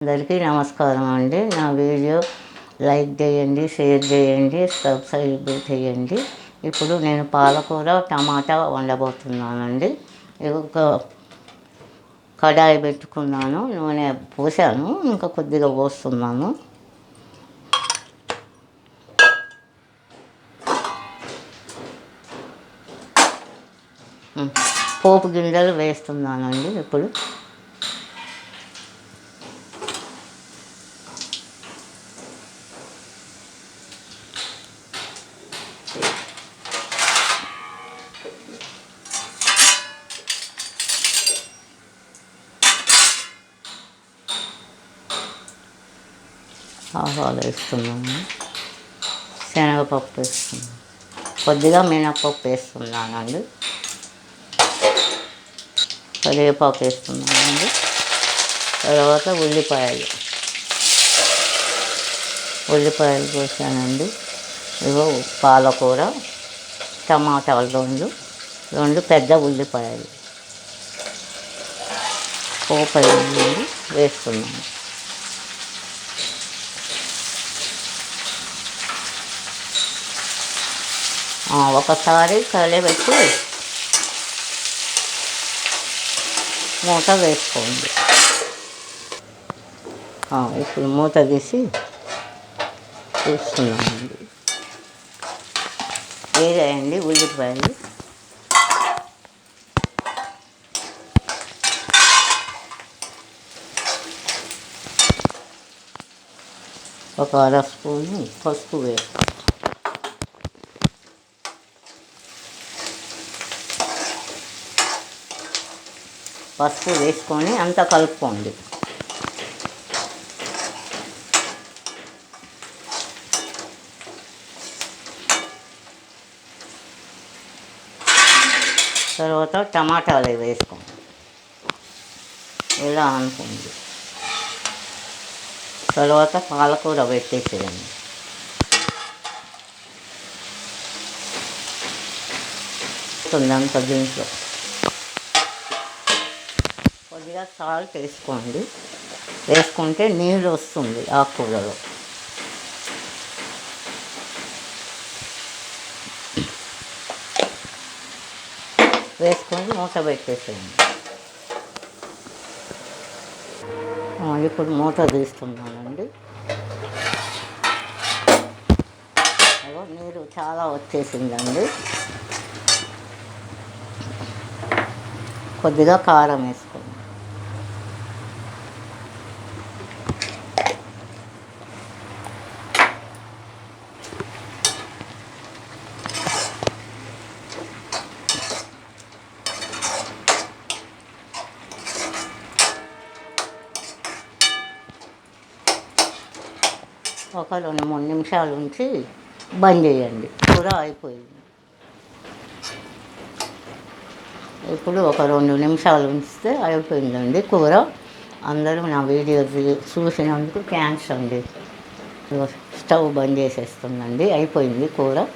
అందరికీ నమస్కారం అండి. నా వీడియో లైక్ చేయండి, షేర్ చేయండి, సబ్స్క్రైబ్ చేయండి. ఇప్పుడు నేను పాలకూర టమాటా వండబోతున్నానండి. ఒక కడాయి పెట్టుకున్నాను, నూనె పోసాను, ఇంకా కొద్దిగా పోస్తున్నాను. పోపు గింజలు వేస్తున్నానండి. ఇప్పుడు ఆవాలు వేస్తున్నాను, శనగపప్పు వేస్తున్నాను, కొద్దిగా మినపప్పు వేస్తున్నానండి, కరివేపాకు వేస్తున్నానండి. తర్వాత ఉల్లిపాయలు కోసానండి. ఇగో పాలకూర, టమాటాలు రెండు పెద్ద ఉల్లిపాయలు పోపు వేస్తున్నాను. ఒకసారి కలిపెట్టి మూత వేసుకోండి. ఇప్పుడు మూత తీసి చూస్తున్నామండి. వేయండి ఉల్లిపాయలు. ఒక అర స్పూను పసుపు వేస్తాం. పసుపు వేసుకొని అంతా కలుపుకోండి. తర్వాత టమాటాలు వేసుకోండి. ఇలా అనుకోండి. తర్వాత పాలకూర పెట్టేసేయండి. అంత దీంట్లో కొద్దిగా సాల్ట్ వేసుకోండి. వేసుకుంటే నీళ్ళు వస్తుంది ఆకుకూరలో. వేసుకొని మూత పెట్టేసేయండి. ఇప్పుడు మూత తీస్తున్నానండి. నీరు చాలా వచ్చేసిందండి. కొద్దిగా కారం వేసుకోండి. ఒక 2-3 నిమిషాలు ఉంచి బంద్ చేయండి. కూర అయిపోయింది. ఇప్పుడు ఒక 2 నిమిషాలు ఉంచితే అయిపోయిందండి కూర. అందరూ నా వీడియో చూసినందుకు థ్యాంక్స్ అండి. స్టవ్ బంద్ చేసేస్తుందండి. అయిపోయింది కూర.